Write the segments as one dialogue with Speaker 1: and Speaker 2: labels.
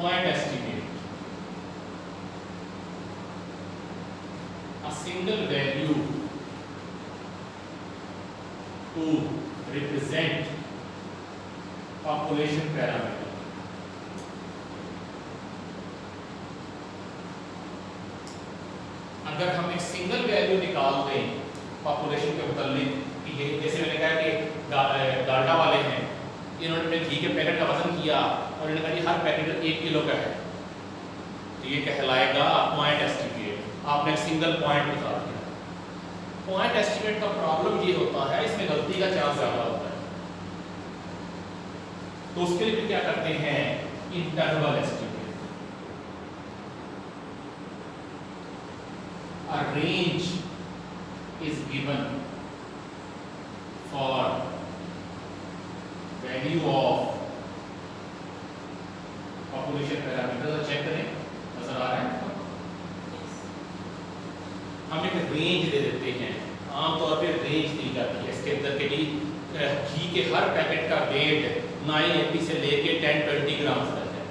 Speaker 1: point estimate a single value to represent population parameter. अगर हम एक सिंगल वैल्यू निकाल दें पॉपुलेशन के मुताबिक कि ये जैसे मैंने कहा कि डाल्डा वाले हैं, इन्होंने अपने घी के पैकेट का वजन किया और इन्होंने कहा हर पैकेट 1 किलो का है, तो ये कहलाएगा पॉइंट एस्टिमेट। आपने एक सिंगल पॉइंट निकाल दिया। पॉइंट एस्टिमेट का प्रॉब्लम ये होता है, इसमें गलती का चांस ज़्यादा होता है, तो उसके लिए क्या करते हैं, interval estimate. A range is given for value of population parameter। Check करें, नजर आ रहा है? हम एक रेंज दे देते हैं, आमतौर पे रेंज दी जाती है इसके अंदर के लिए घी के हर पैकेट का वेट 980 से लेके 1020 ग्राम तक है।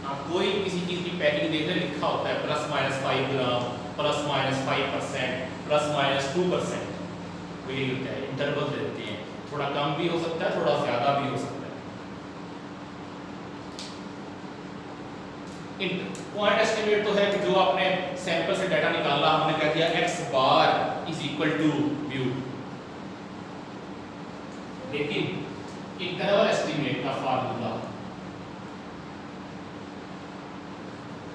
Speaker 1: आप कोई किसी चीज की पैकिंग देख रहे, लिखा होता है ±5 ग्राम, ±5%, ±2%, वही होता है। इंटरवल दे देते हैं, थोड़ा कम भी हो सकता है, थोड़ा ज्यादा भी हो सकता है। पॉइंट एस्टिमेट तो है कि जो आपने सैंपल से डाटा निकाला, हमने कह दिया x bar is equal to mu. लेकिन इंटरवल एस्टिमेट का formula,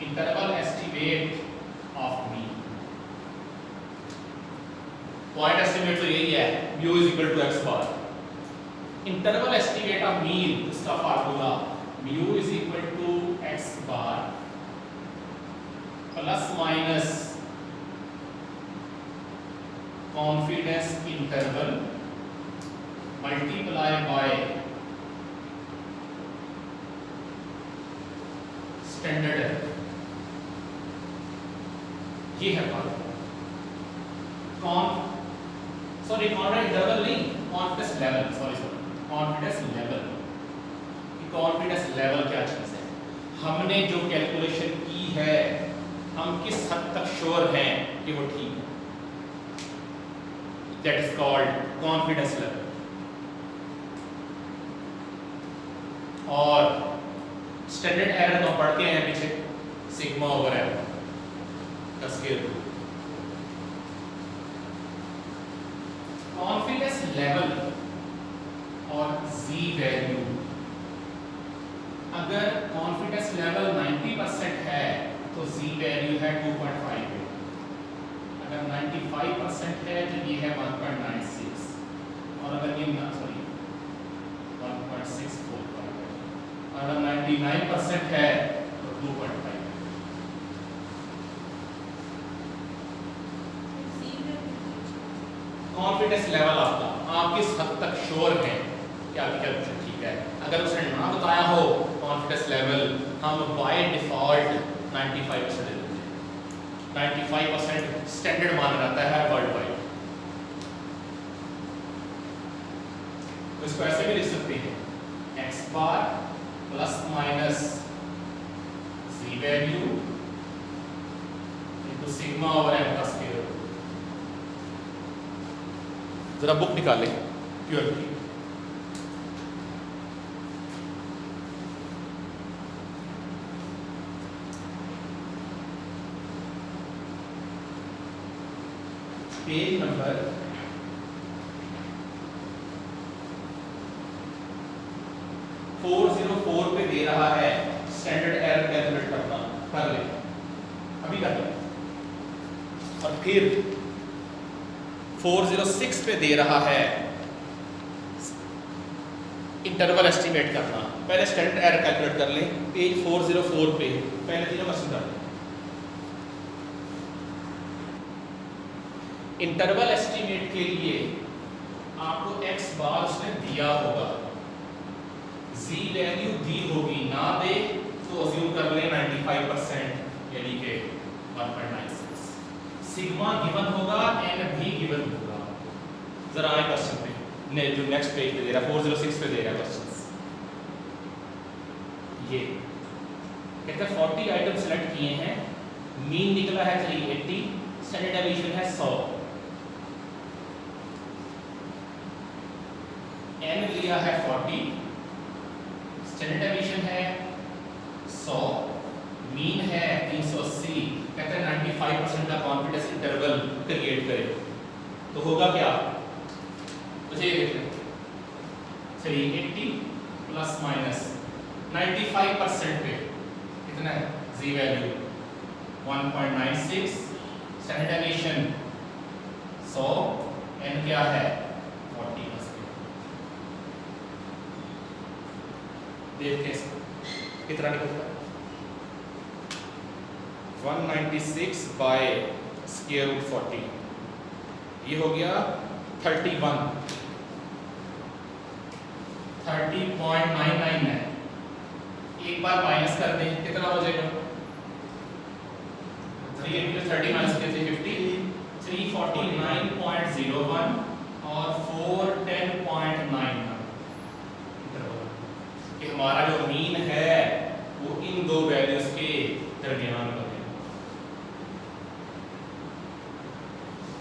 Speaker 1: interval estimate of mean, point estimate तो यही है, mu is equal to x bar. Interval estimate of mean, इसका formula mu is equal to x bar plus minus confidence interval multiply by standard error. ये है formula. Sorry confidence interval नहीं, confidence level, confidence level. Confidence level क्या चीज है? हमने जो calculation की है, हम किस हद तक श्योर हैं कि वो ठीक है, that is called confidence level. और स्टैंडर्ड एरर तो पढ़ते हैं पीछे, सिग्मा ओवर एरर का स्केल रूट। कॉन्फिडेंस लेवल और जी वैल्यू, अगर कॉन्फिडेंस लेवल 90% है तो जी वैल्यू है 2.58, अगर 95% है तो ये है 1.96, और अगर ये 1.645, अगर 99% है तो 2.5। कॉन्फिडेंस लेवल आपका, आप किस हद तक श्योर हैं कि आपकी कैलकुलेशन ठीक है। अगर उसने ना बताया हो कॉन्फिडेंस लेवल, हम बाय डिफॉल्ट 95% दे देते हैं। 95% स्टैंडर्ड माना जाता है वर्ल्ड वाइड। तो इसको ऐसे भी लिख सकते हैं, x bar plus minus z value into sigma over m का स्क्वायर। जरा बुक निकालें प्योर की, पेज नंबर 404 पे दे रहा है स्टैंडर्ड एरर कैलकुलेट करना, कर ले अभी कर ले। और फिर 406 पे दे रहा है इंटरवल एस्टिमेट करना। पहले स्टैंडर्ड एरर कैलकुलेट कर ले, पेज 404 पे पहले तीनों क्वेश्चन कर ले। इंटरवल एस्टिमेट के लिए आपको x बार उसने दिया होगा, z वैल्यू दी होगी, ना दे तो अज्यूम कर ले 95% यानी कि 1.96। सिग्मा गिवन होगा, n भी गिवन होगा। जरा आए क्वेश्चन पे, ने जो नेक्स्ट पेज पे दे रहा है 406 पे दे रहा है क्वेश्चन। ये कहते हैं 40 आइटम सेलेक्ट किए हैं, मीन निकला है 380, स्टैंडर्ड डेविएशन है 100, n लिया है 40, स्टैंडर्ड डेविएशन है 100, मीन है 380, कहते हैं 95% का कॉन्फिडेंस इंटरवल क्रिएट करे, तो होगा क्या? तो ये देख लें 380 प्लस माइनस 95% पे कितना है z value 1.96, standard deviation 100, n क्या है 40 बस। देखते हैं कितना निकलता है 196 बाय स्क्वायर रूट 40, ये हो गया 30.99 है। एक बार माइनस कर दें कितना हो जाएगा 380 30 माइनस करते 50, 349.01 और 410.91, कि हमारा जो मीन है वो इन दो वैल्यूज के दरमियान बने।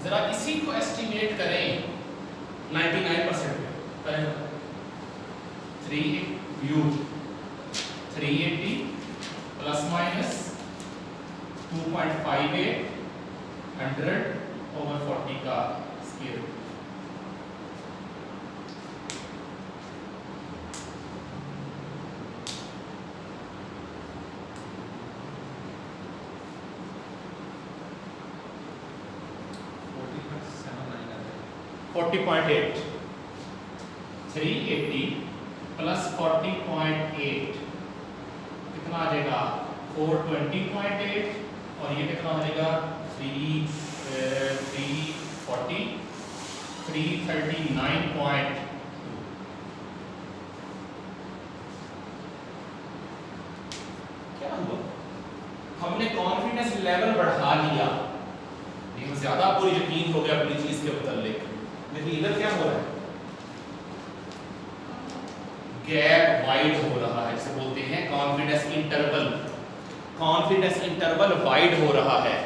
Speaker 1: जरा इसी को एस्टिमेट करें 99% पे, 380 प्लस माइनस 2.58 100/40 का स्क्वायर। .8 380 प्लस 40.8 कितना आ जाएगा 420.8, और ये कितना हो जाएगा 340 339.2। क्या हुआ? हमने कॉन्फिडेंस लेवल बढ़ा लिया, लेकिन ज्यादा आपको यकीन हो गया अपनी चीज के मुतालिक, लेकिन इधर क्या हो रहा है गैप वाइड हो रहा है, जिसे बोलते हैं confidence interval. Confidence interval wide हो रहा है।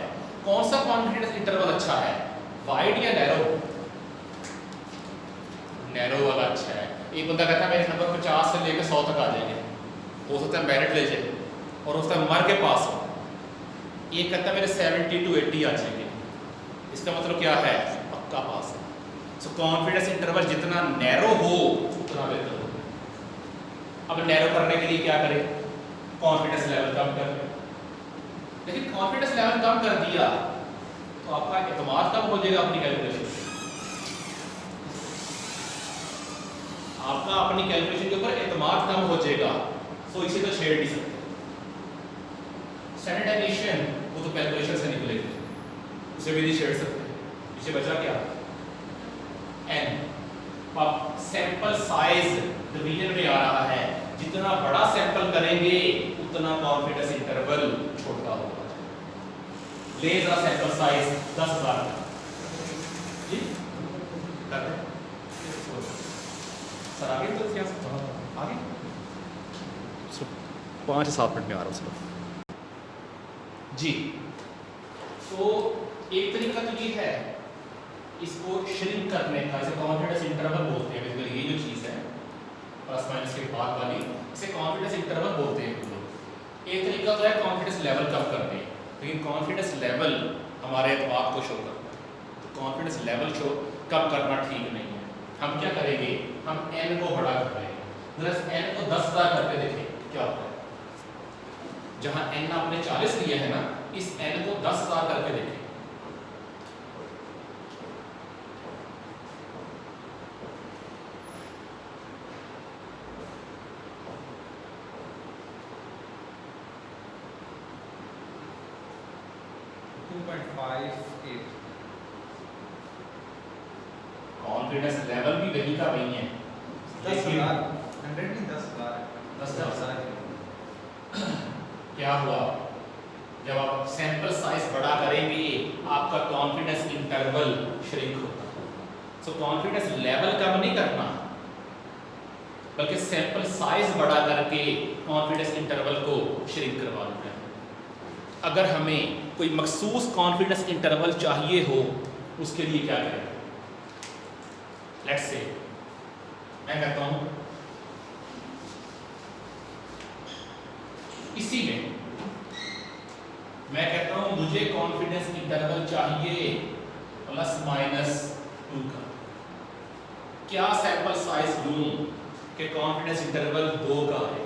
Speaker 1: कौन सा कॉन्फिडेंस इंटरवल अच्छा है, वाइड या नैरो? नैरो वाला अच्छा है। एक बंदा कहता है मेरे नंबर 50 से लेकर 100 तक आ जाएंगे, हो सकता है मेरिट ले जाए और हो सकता है मर के पास हो। एक कहता है मेरे 70 to 80 आ जाएंगे, इसका मतलब क्या है पक्का पास है। सो कॉन्फिडेंस इंटरवल जितना नैरो हो उतना बेहतर हो। अब नैरो करने के लिए क्या करें, कॉन्फिडेंस लेवल कम कर लें। लेकिन कॉन्फिडेंस लेवल कम कर दिया तो आपका एतमाद कम हो जाएगा अपनी कैलकुलेशन, आपका अपनी कैलकुलेशन के ऊपर एतमाद कम हो जाएगा। सो इसे तो छेड़ नहीं सकते। स्टैंडर्ड डेविएशन वो तो कैलकुलेशन से निकलेगी, उसे भी नहीं छेड़ सकते। इसे बचा क्या n। अब सैंपल साइज डिवीजन में आ रहा है, जितना बड़ा सैंपल करेंगे उतना कॉन्फिडेंस इंटरवल छोटा होगा। ले जरा सैंपल साइज 10,000 जी करते हैं सर आगे, तो क्या आगे 5 से 7 मिनट में आ रहा हूँ सर जी। तो एक तरीका तो ये है इसको श्रिंक करने का, इसे कॉन्फिडेंस इंटरवल बोलते हैं। बेसिकली ये जो चीज़ है प्लस माइनस के बाद वाली, इसे कॉन्फिडेंस इंटरवल बोलते हैं हम लोग। एक तरीका तो है कॉन्फिडेंस लेवल कम करने, लेकिन कॉन्फिडेंस लेवल हमारे एतमाद को शो करता है, तो कॉन्फिडेंस लेवल शो कम करना ठीक नहीं है। हम क्या करेंगे, हम n को बड़ा कर रहे हैं, n को 10,000 करके देखें क्या होता है। जहाँ n आपने 40 लिया है ना, इस n को 10,000 करके देखें। कॉन्फिडेंस लेवल भी वही का वही है
Speaker 2: 10,000 100 नहीं 10,000
Speaker 1: क्या हुआ, जब आप सैंपल साइज बड़ा करेंगे आपका कॉन्फिडेंस इंटरवल श्रिंक होता है। सो कॉन्फिडेंस लेवल कम नहीं करना, बल्कि सैंपल साइज बड़ा करके कॉन्फिडेंस इंटरवल को श्रिंक करवा देना है। अगर हमें कोई मखसूस कॉन्फिडेंस इंटरवल चाहिए हो उसके लिए क्या करें? लेट्स से मैं कहता हूं इसी में मैं कहता हूं मुझे कॉन्फिडेंस इंटरवल चाहिए ±2 का। क्या सैंपल साइज लूं कि कॉन्फिडेंस इंटरवल 2 का है?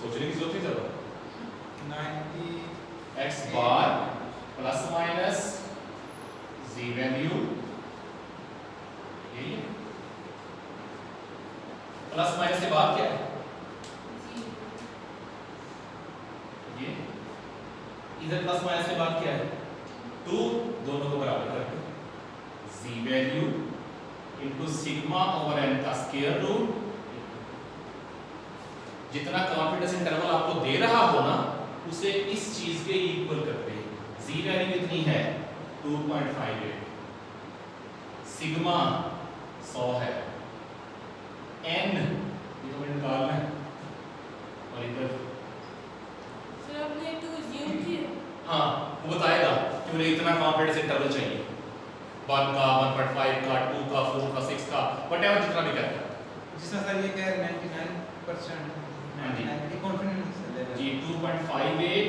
Speaker 1: सोचने की जरूरत है जरा।
Speaker 2: 90
Speaker 1: x bar plus minus z value, यही है। प्लस माइनस के बाद क्या है? ये इधर प्लस माइनस के बाद क्या है? 2, दोनों को बराबर कर दो। z value into sigma over n का स्क्वायर रूट। जितना कॉन्फिडेंस इंटरवल आपको दे रहा हो ना उसे इस चीज के इक्वल करते हैं। z वैल्यू कितनी है? 2.58, सिग्मा 100 है, n ये तो मैंने निकालना है और इधर
Speaker 3: सर आपने तो assume किया।
Speaker 1: हाँ वो बताएगा कि मुझे इतना कॉन्फिडेंस इंटरवल चाहिए, 1 का, 1.5 का, 2 का, 4 का, 6 का, व्हाटएवर जितना भी कहता है।
Speaker 2: जिसमें सर ये कह रहे 99%
Speaker 1: हाँ जी।
Speaker 2: 90 कॉन्फिडेंस लेवल
Speaker 1: जी 2.58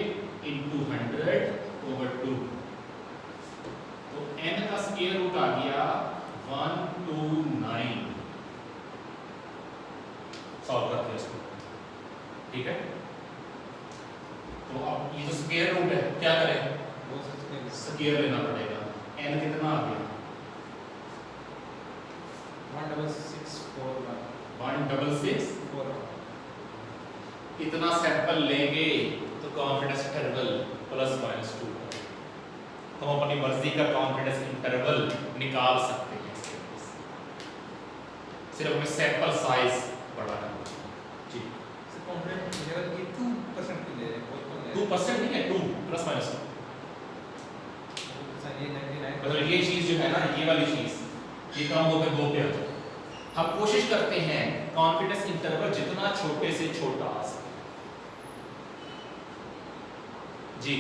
Speaker 1: into 100 over 2, तो n का स्क्वायर रूट आ गया 129। सॉल्व करते हैं इसको, ठीक है। तो अब ये तो स्क्वायर रूट है, क्या करें?
Speaker 2: वो सकते
Speaker 1: स्क्वायर लेना पड़ेगा। n कितना आ गया?
Speaker 2: 16641
Speaker 1: 166। इतना सैंपल लेंगे तो कॉन्फिडेंस इंटरवल ±2। हम अपनी मर्जी का कॉन्फिडेंस इंटरवल निकाल सकते हैं इसके पास। सिर्फ हमें सैंपल साइज बढ़ाना है। जी
Speaker 2: सर कॉन्फिडेंस लेवल की 2% की ले रहे हैं, बहुत कम ले रहे
Speaker 1: 2% नहीं है, 2 ±2।
Speaker 2: हैं। सर ये 99
Speaker 1: मतलब ये चीज जो है ना, ये वाली चीज ये कम होकर 2 पे आ जाए। हम कोशिश करते हैं कॉन्फिडेंस इंटरवल जितना छोटे से छोटा आ सके। जी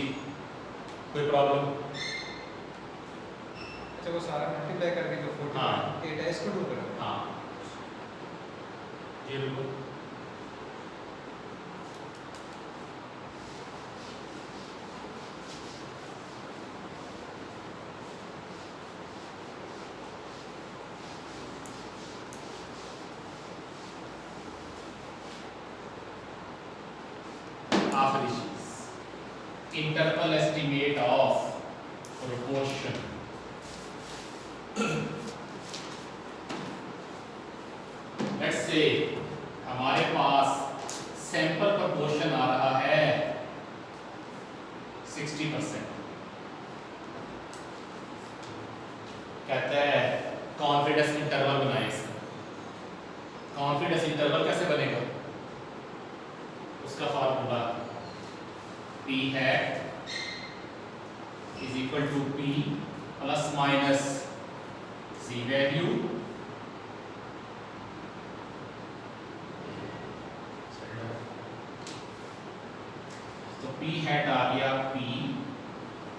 Speaker 1: कोई प्रॉब्लम?
Speaker 2: अच्छा वो सारा मल्टीप्लाई करके जो 48
Speaker 1: हाँ।
Speaker 2: है इसको 2 करो।
Speaker 1: हाँ ये बिल्कुल। आखिरी चीज interval estimate of proportion. Let's say हमारे पास सैंपल प्रोपोर्शन आ रहा है 60%। कहता है कॉन्फिडेंस इंटरवल बनाए इसका। कॉन्फिडेंस इंटरवल कैसे बनेगा? उसका formula P hat is equal to P plus minus Z value तो P हैट आ गया P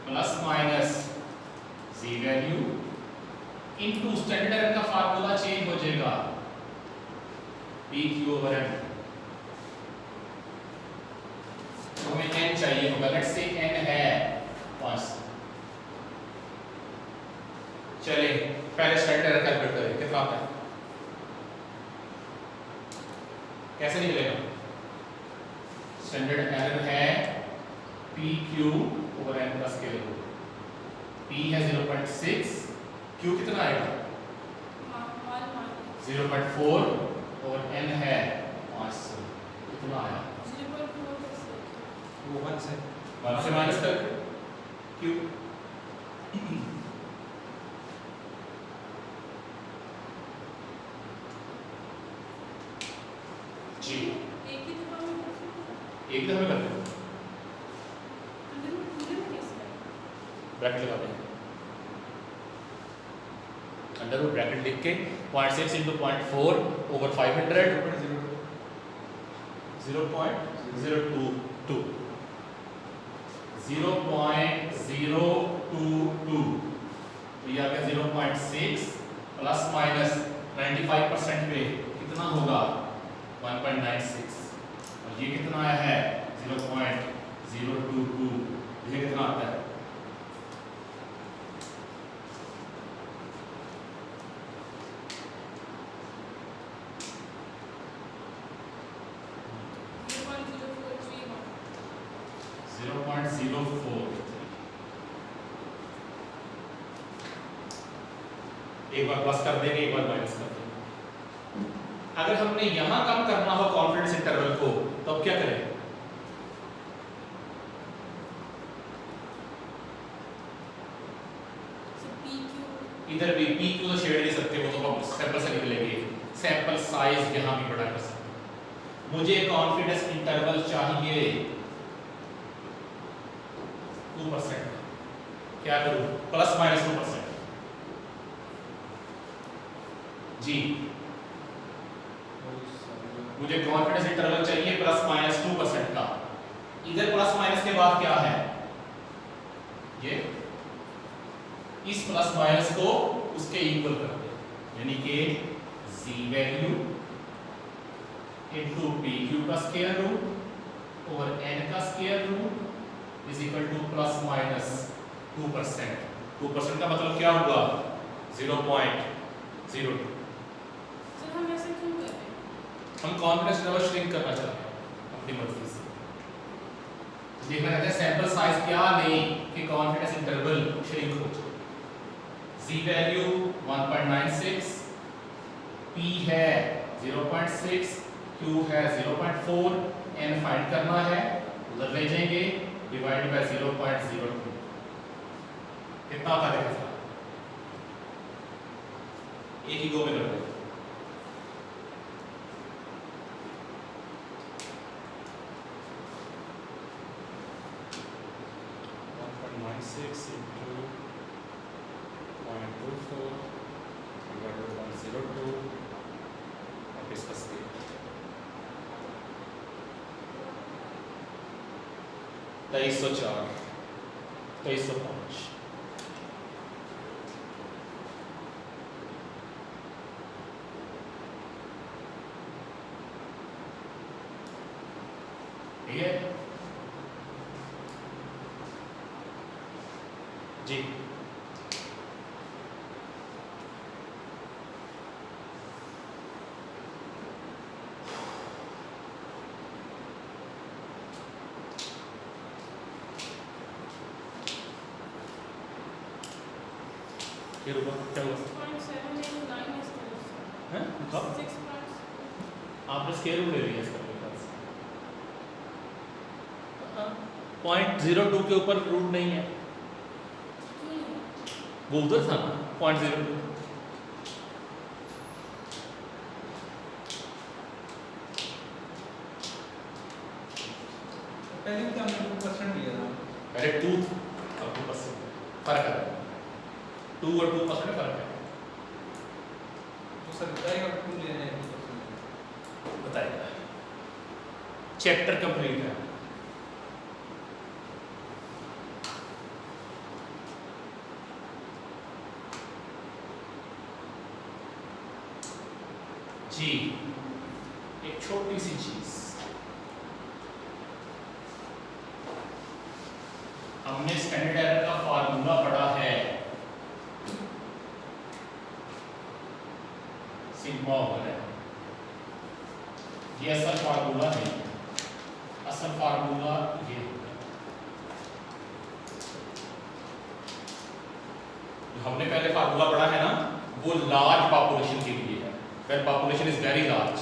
Speaker 1: plus minus Z value into standard error का फार्मूला चेंज हो जाएगा PQ ओवर N। हमें n चाहिए होगा, लेट्स से n है 5। चले पहले स्टैंडर्ड एरर कैलकुलेट करें, कितना आता है? कैसे निकलेगा? स्टैंडर्ड एरर है PQ ओवर n का स्क्वायर रूट। P है 0.6, Q कितना आएगा? 0.4 और n है 500। कितना आया?
Speaker 2: वो 1 से
Speaker 1: 1 से माइनस कर Q। जी
Speaker 3: एक ही दफा में कर सकते
Speaker 1: एक दफे कर दो,
Speaker 3: हैं।
Speaker 1: ब्रैकेट लगा दें। अंडर रूट ब्रैकेट लिख के 0.6 इंटू 0.4 ओवर 500 0.022 0.022 तो ये आ गया 0.6 प्लस माइनस 95% पे कितना होगा 1.96 और ये कितना आया है 0.022 ये कितना आता है 0.04 एक बार प्लस कर देंगे एक बार माइनस कर देंगे। अगर हमने यहां कम करना हो कॉन्फिडेंस इंटरवल को तो अब क्या करें इधर भी पी क्यू तो छेड़ नहीं सकते वो तो हम सैंपल से निकलेंगे सैंपल साइज यहां भी बड़ा कर सकते मुझे कॉन्फिडेंस इंटरवल चाहिए 2% क्या करूं प्लस माइनस 2% जी मुझे कॉन्फिडेंस इंटरवल चाहिए प्लस माइनस 2% का इधर प्लस माइनस के बाद क्या है ये इस प्लस माइनस को उसके इक्वल कर दे यानी कि z value into P Q का स्क्वायर रूट ओवर n का square root is equal to plus minus 2%। 2% का मतलब क्या हुआ 0.02।
Speaker 3: सर हम ऐसे क्यों कर रहे हैं
Speaker 1: हम कॉन्फिडेंस इंटरवल श्रिंक करना चाहते हैं अपनी मर्जी से देखना चाहते हैं सैंपल साइज क्या नहीं कि कॉन्फिडेंस इंटरवल श्रिंक हो जाए z वैल्यू 1.96 p है 0.6 q है 0.4 n फाइंड करना है उधर ले जाएंगे डिवाइड बाय 0.02 कितना आता है देखा एक ही गो में कर दो तेईस सौ 2305 ठीक है जी ये रुको क्या हुआ
Speaker 3: 6.789 is
Speaker 1: हैं कब
Speaker 3: 6.
Speaker 1: आपने स्केल रूट ले लिया इसका मेरे ख्याल से 0.02 के ऊपर रूट नहीं है वो उधर था ना 0.02
Speaker 2: पहले तो हमने 2% लिया था
Speaker 1: पहले 2 और 2% फर्क है 2 और 2% फर्क है
Speaker 2: तो सर बताइए और 2 लेना है 2%
Speaker 1: बताइए चैप्टर कंप्लीट है जी एक छोटी सी चीज हमने स्टैंडर्ड एरर का फार्मूला पढ़ा है सिग्मा ओवर है ये असल फार्मूला नहीं असल फार्मूला ये जो हमने पहले फार्मूला पढ़ा है ना वो लार्ज पॉपुलेशन के लिए है when population is very large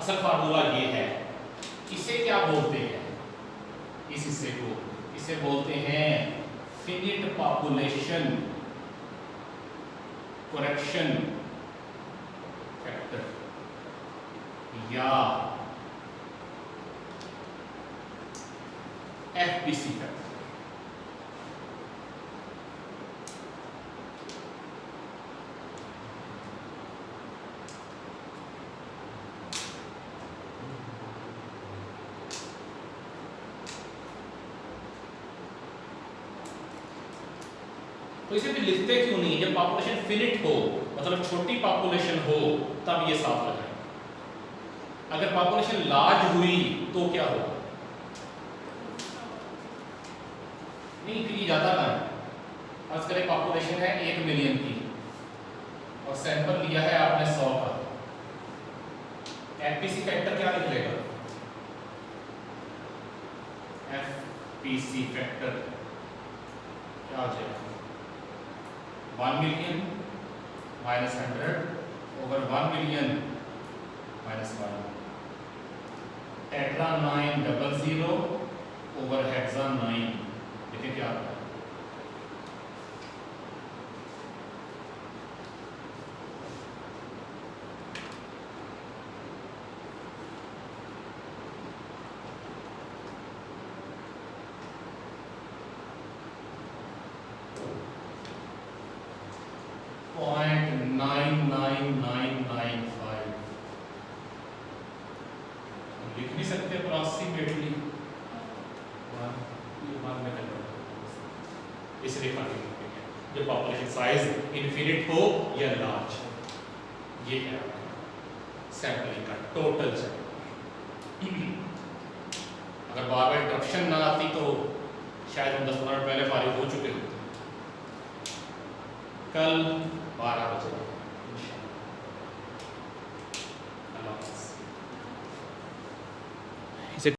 Speaker 1: असल फार्मूला ये है इसे क्या बोलते हैं इस हिस्से को इसे बोलते हैं फिनिट पॉपुलेशन करेक्शन फैक्टर या एफपीसी फैक्टर तो इसे भी लिखते क्यों नहीं? जब पॉपुलेशन फिनिट हो, मतलब छोटी पॉपुलेशन हो, तब ये 7 लगाएं। अगर पॉपुलेशन लार्ज हुई तो क्या होगा? नहीं, फिर ये ज़्यादा ना है। आज करें पॉपुलेशन है 1 मिलियन की और सैंपल लिया है आपने 100 का, एफपीसी फैक्टर क्या निकलेगा? एफपीसी फैक्टर क्या हो जाएगा? 1 million minus 100 over 1 million minus 1, tetra 900 over hexa 9। देखिए क्या आता है। .99995 लिख नहीं सकते अप्रॉक्सीमेटली इस रेखा के जो पॉपुलेशन साइज इनफिनिट हो या लार्ज, ये है सैंपलिंग का टोटल सैंपल। अगर बार बार इंटरप्शन ना आती तो शायद हम 10-15 मिनट पहले फारिग हो चुके होते। कल 12 बजे